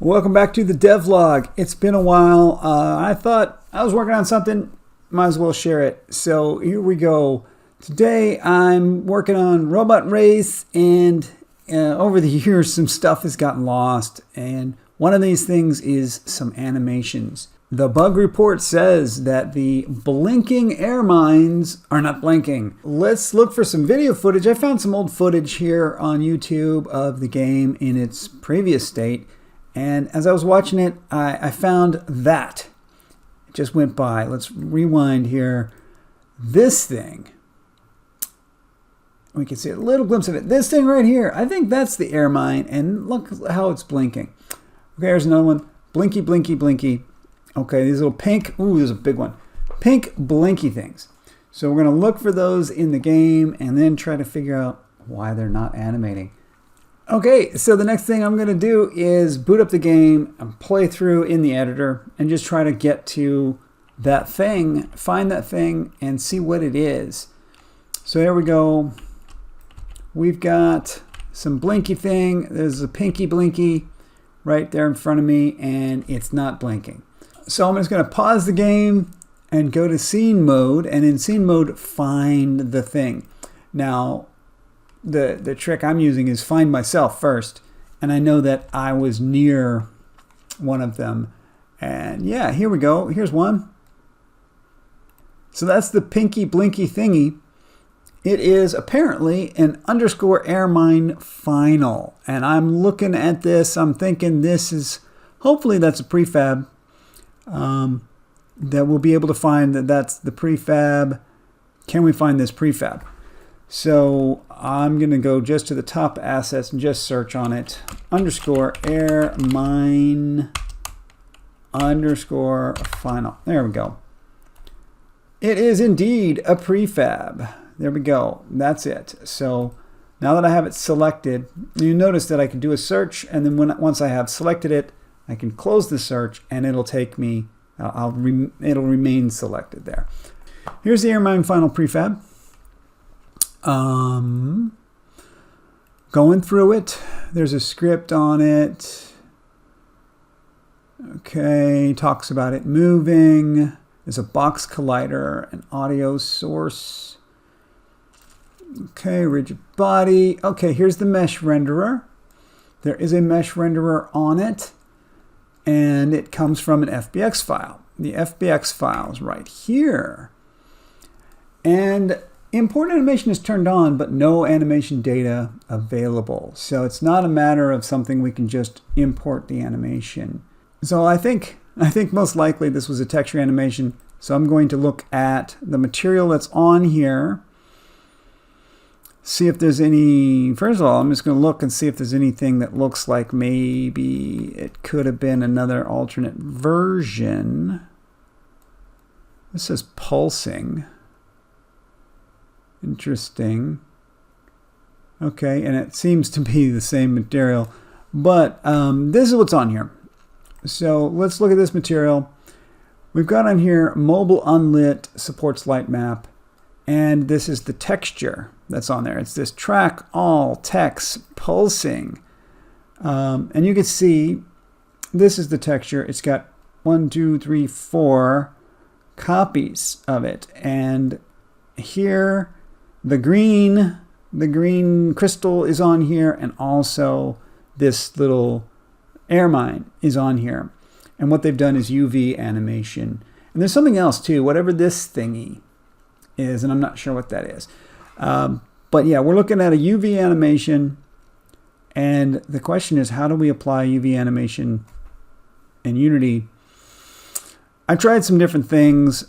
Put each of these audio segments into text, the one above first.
Welcome back to the DevVlog. It's been a while. I thought I was working on something, might as well share it. So here we go. Today I'm working on Robot Race, and over the years some stuff has gotten lost, and one of these things is some animations. The bug report says that the blinking air mines are not blinking. Let's look for some video footage. I found some old footage here on YouTube of the game in its previous state. And as I was watching it, I found that. It just went by. Let's rewind here. This thing. We can see a little glimpse of it. This thing right here. I think that's the air mine. And look how it's blinking. Okay, here's another one. Blinky, blinky, blinky. Okay, these little pink. Ooh, there's a big one. Pink blinky things. So we're going to look for those in the game and then try to figure out why they're not animating. Okay, so the next thing I'm going to do is boot up the game and play through in the editor and just try to get to that thing, find that thing, and see what it is. So there we go. We've got some blinky thing. There's a pinky blinky right there in front of me, and it's not blinking. So I'm just going to pause the game and go to scene mode, and in scene mode, find the thing. Now, the trick I'm using is find myself first, and I know that I was near one of them, and yeah, here we go. Here's one. So that's the pinky blinky thingy. It is apparently an underscore air mine final, and I'm looking at this. I'm thinking this is, hopefully that's a prefab, that we'll be able to find that that's the prefab. Can we find this prefab? So I'm going to go just to the top assets and just search on it. Underscore air mine underscore final. There we go. It is indeed a prefab. There we go. That's it. So now that I have it selected, you notice that I can do a search, and then once I have selected it, I can close the search and it'll take me, it'll remain selected there. Here's the air mine final prefab. Going through it, there's a script on it. Okay, talks about it moving. There's a box collider, an audio source. Okay, rigid body. Okay, here's the mesh renderer. There is a mesh renderer on it, and it comes from an FBX file. The FBX file is right here. And import animation is turned on, but no animation data available. So it's not a matter of something we can just import the animation. So I think most likely this was a texture animation. So I'm going to look at the material that's on here. See if there's any, first of all, I'm just going to look and see if there's anything that looks like maybe it could have been another alternate version. This says pulsing. Interesting. Okay, and it seems to be the same material, but this is what's on here. So let's look at this material. We've got on here mobile unlit supports light map, and this is the texture that's on there. It's this track all text pulsing, and you can see this is the texture. It's got 1, 2, 3, 4 copies of it, and here the green crystal is on here, and also this little air mine is on here. And what they've done is UV animation. And there's something else too, whatever this thingy is, and I'm not sure what that is. But yeah, we're looking at a UV animation, and the question is, how do we apply UV animation in Unity? I've tried some different things.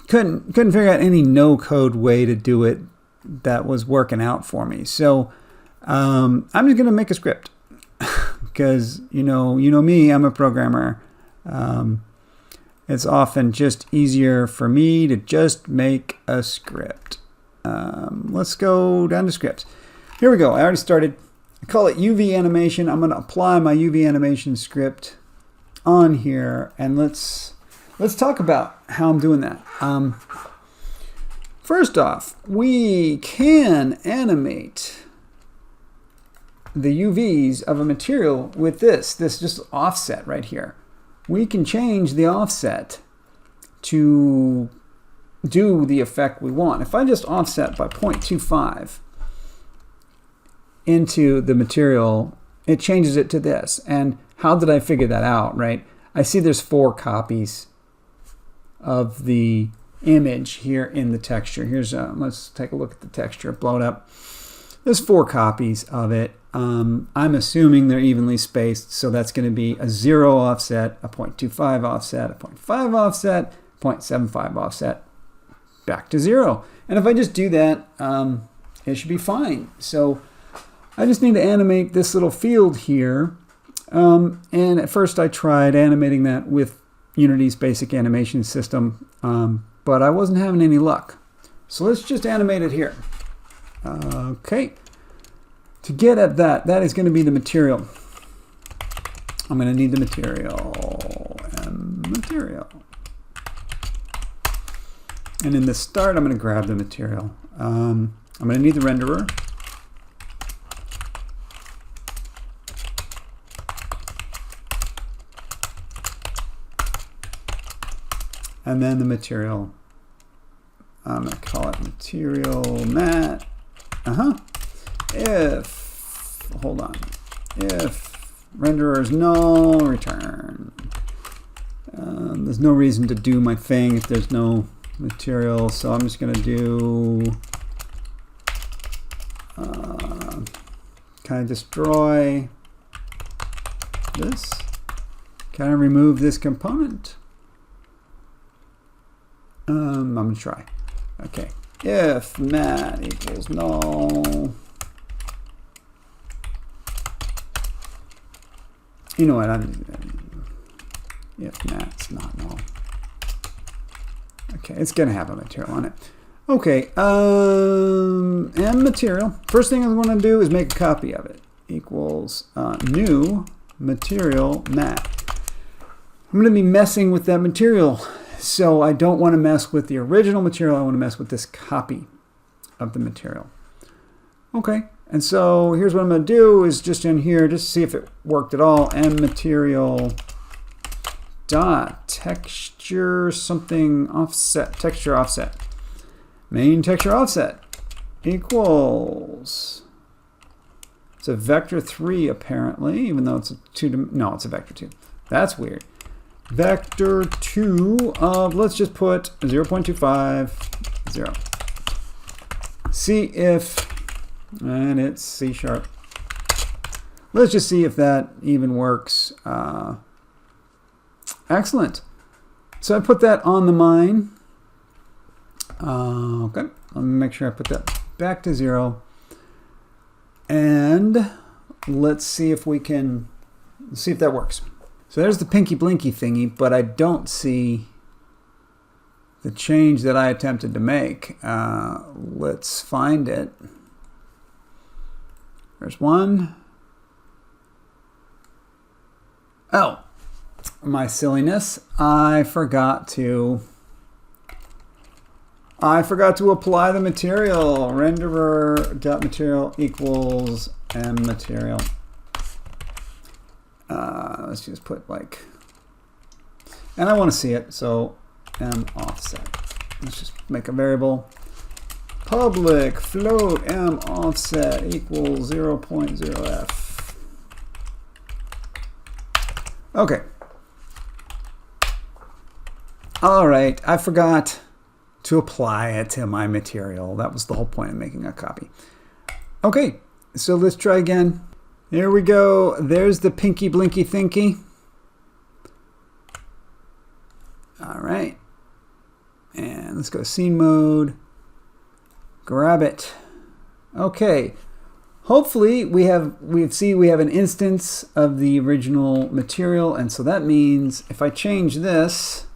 Couldn't figure out any no-code way to do it that was working out for me. So I'm just going to make a script because you know me, I'm a programmer. It's often just easier for me to just make a script. Let's go down to scripts. Here we go. I already started. I call it UV animation. I'm going to apply my UV animation script on here, and let's talk about how I'm doing that. First off, we can animate the UVs of a material with this just offset right here. We can change the offset to do the effect we want. If I just offset by 0.25 into the material, it changes it to this. And how did I figure that out, right? I see there's 4 copies of the image here in the texture. Here's let's take a look at the texture, blow it up. There's 4 copies of it. I'm assuming they're evenly spaced, so that's going to be a 0 offset, a 0.25 offset, a 0.5 offset, 0.75 offset, back to 0. And if I just do that, it should be fine. So I just need to animate this little field here. And at first I tried animating that with Unity's basic animation system, but I wasn't having any luck. So let's just animate it here. Okay. To get at that is going to be the material. I'm going to need the material and material. And in the start, I'm going to grab the material. I'm going to need the renderer. And then the material. I'm going to call it material mat. If, hold on, if renderer is null, return. There's no reason to do my thing if there's no material, so I'm just going to do can I destroy this? Can I remove this component? I'm going to try. Okay. If mat equals null. You know what? If mat's not null. Okay, it's going to have a material on it. Okay, and material. First thing I want to do is make a copy of it. Equals new material mat. I'm going to be messing with that material. So I don't want to mess with the original material. I want to mess with this copy of the material. Okay, and so here's what I'm going to do is just in here, just see if it worked at all. And material dot texture something offset, texture offset. Main texture offset equals, it's a vector 3 apparently, even though it's a 2, no, it's a vector 2. That's weird. Vector 2 of, let's just put 0.25, 0. See if, and it's C#. Let's just see if that even works. Excellent. So I put that on the mine. Okay, let me make sure I put that back to 0. And let's see if we can, see if that works. So there's the pinky blinky thingy, but I don't see the change that I attempted to make. Let's find it. There's one. Oh, my silliness. I forgot to apply the material. Renderer.material equals mMaterial. Let's just put like, and I want to see it, so mOffset. Let's just make a variable. Public float mOffset equals 0.0f. Okay. All right, I forgot to apply it to my material. That was the whole point of making a copy. Okay, so let's try again. Here we go. There's the pinky blinky thinky. All right. And let's go scene mode. Grab it. Okay. Hopefully we have an instance of the original material, and so that means if I change this,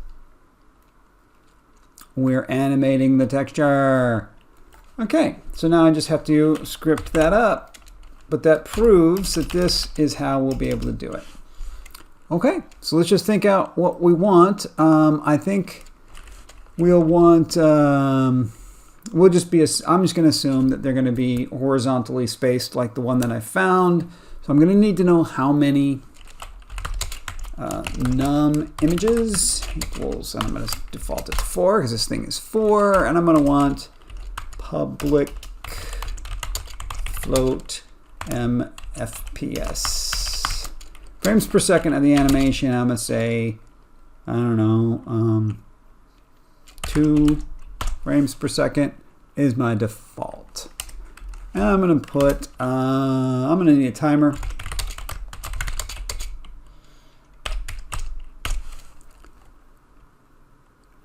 we're animating the texture. Okay, so now I just have to script that up, but that proves that this is how we'll be able to do it. Okay, so let's just think out what we want. I think we'll want, we'll just be, I'm just going to assume that they're going to be horizontally spaced like the one that I found. So I'm going to need to know how many num images equals, and I'm going to default it to 4 because this thing is 4, and I'm going to want public float mfps. Frames per second of the animation, I'm going to say, I don't know, 2 frames per second is my default. And I'm going to put, I'm going to need a timer.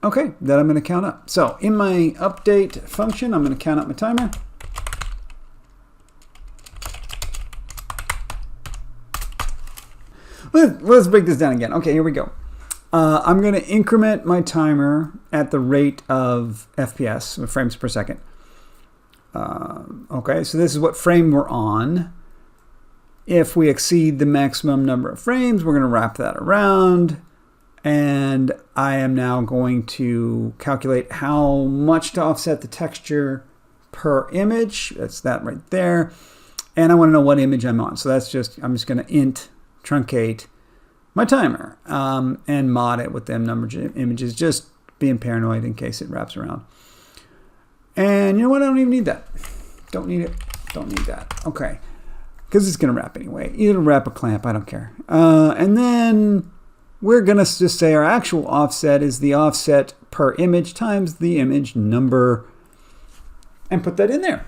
Okay, that I'm going to count up. So in my update function, I'm going to count up my timer. Let's break this down again. Okay, here we go. I'm going to increment my timer at the rate of FPS, frames per second. Okay, so this is what frame we're on. If we exceed the maximum number of frames, we're going to wrap that around. And I am now going to calculate how much to offset the texture per image. That's that right there. And I want to know what image I'm on. So that's just, I'm just going to int truncate my timer and mod it with them number images, just being paranoid in case it wraps around. And you know what? I don't even need that. Don't need it. Don't need that. Okay. Because it's going to wrap anyway. Either wrap or clamp. I don't care. And then we're going to just say our actual offset is the offset per image times the image number and put that in there.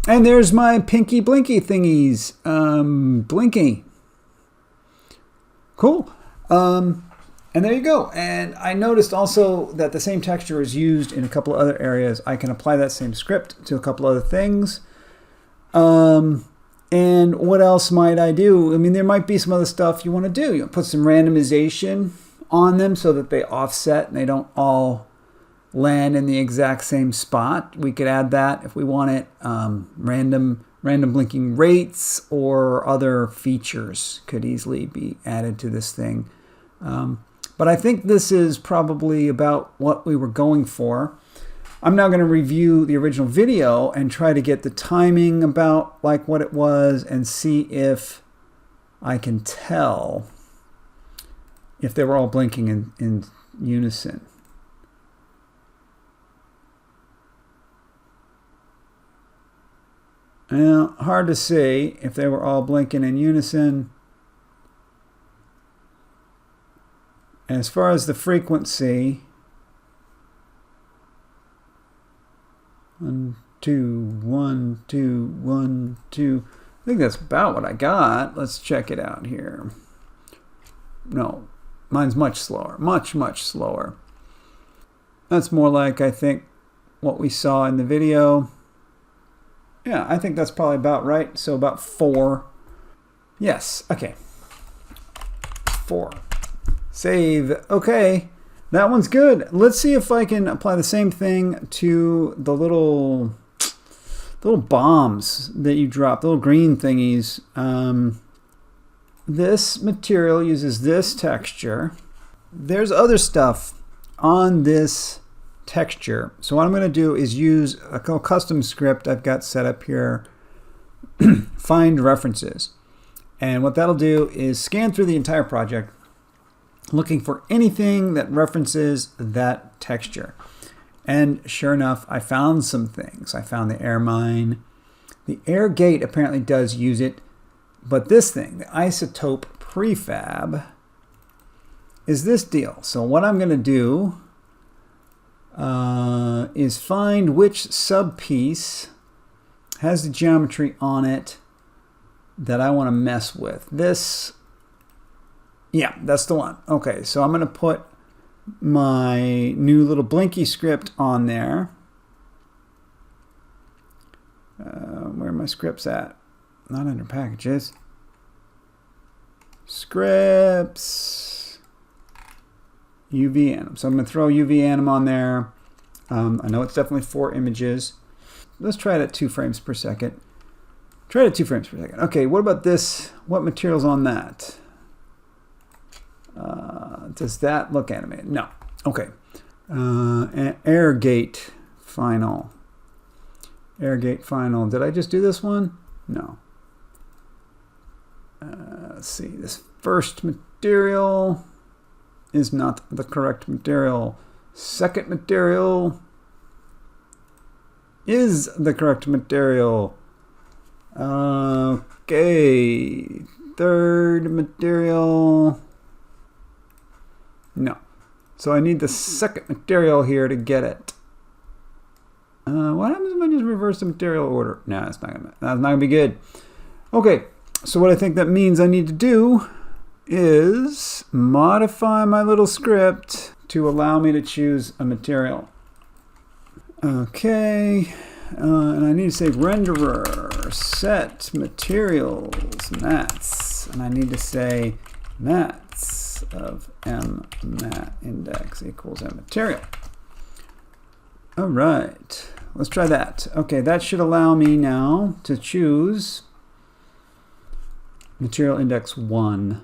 And there's my pinky blinky thingies. Blinky. Cool. And there you go. And I noticed also that the same texture is used in a couple of other areas. I can apply that same script to a couple other things. And what else might I do? I mean, there might be some other stuff you want to do. You know, put some randomization on them so that they offset and they don't all land in the exact same spot. We could add that if we want it. Random blinking rates or other features could easily be added to this thing. But I think this is probably about what we were going for. I'm now going to review the original video and try to get the timing about like what it was and see if I can tell if they were all blinking in unison. Now, hard to see if they were all blinking in unison. As far as the frequency, 1, 2, 1, 2, 1, 2. I think that's about what I got. Let's check it out here. No, mine's much slower, much slower. That's more like, I think, what we saw in the video. Yeah, I think that's probably about right. So about 4. Yes, okay. 4. Save. Okay, that one's good. Let's see if I can apply the same thing to the little bombs that you drop, the little green thingies. This material uses this texture. There's other stuff on this texture. So what I'm going to do is use a custom script I've got set up here, find references. And what that'll do is scan through the entire project, looking for anything that references that texture. And sure enough, I found some things. I found the air mine. The air gate apparently does use it, but this thing, the isotope prefab, is this deal. So what I'm going to do is find which subpiece has the geometry on it that I want to mess with. This, yeah, that's the one. Okay, so I'm going to put my new little Blinky script on there. Where are my scripts at? Not under packages. Scripts. UV anim. So I'm going to throw UV anim on there. I know it's definitely 4 images. Let's try it at 2 frames per second. Try it at 2 frames per second. Okay, what about this? What material's on that? Does that look animated? No. Okay. Air gate final. Airgate final. Did I just do this one? No. Let's see. This first material is not the correct material. Second material is the correct material. Okay. Third material. No. So I need the second material here to get it. What happens if I just reverse the material order? No, that's not gonna be good. Okay, so what I think that means I need to do is modify my little script to allow me to choose a material. Okay, and I need to say renderer set materials mats, and I need to say mats of m mat index equals m material. All right, let's try that. Okay, that should allow me now to choose material index 1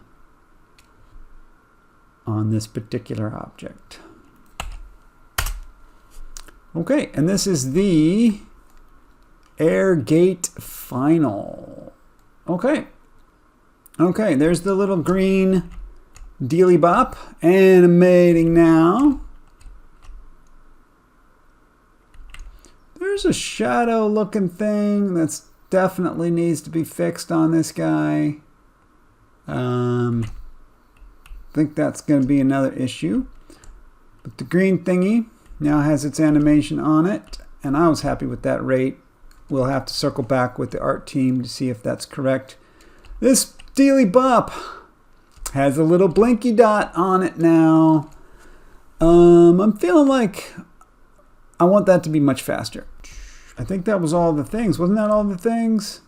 on this particular object. Okay, and this is the Airgate final. Okay. Okay, there's the little green dealy bop animating now. There's a shadow looking thing that's definitely needs to be fixed on this guy. I think that's going to be another issue. But the green thingy now has its animation on it, and I was happy with that rate. We'll have to circle back with the art team to see if that's correct. This dealy bop has a little blinky dot on it now. I'm feeling like I want that to be much faster. I think that was all the things. Wasn't that all the things?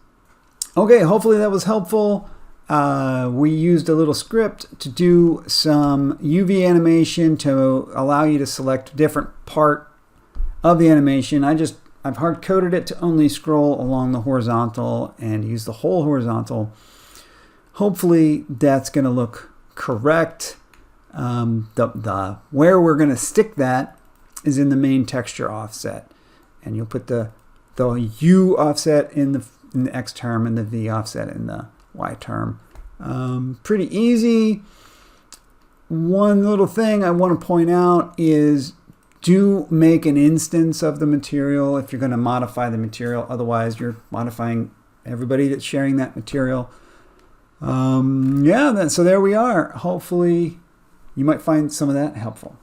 Okay, hopefully that was helpful. We used a little script to do some UV animation to allow you to select a different part of the animation. I've hard-coded it to only scroll along the horizontal and use the whole horizontal. Hopefully that's going to look correct. Where we're going to stick that is in the main texture offset, and you'll put the U offset in the X term and the V offset in the Y term. Pretty easy. One little thing I want to point out is do make an instance of the material if you're going to modify the material. Otherwise, you're modifying everybody that's sharing that material. So there we are. Hopefully, you might find some of that helpful.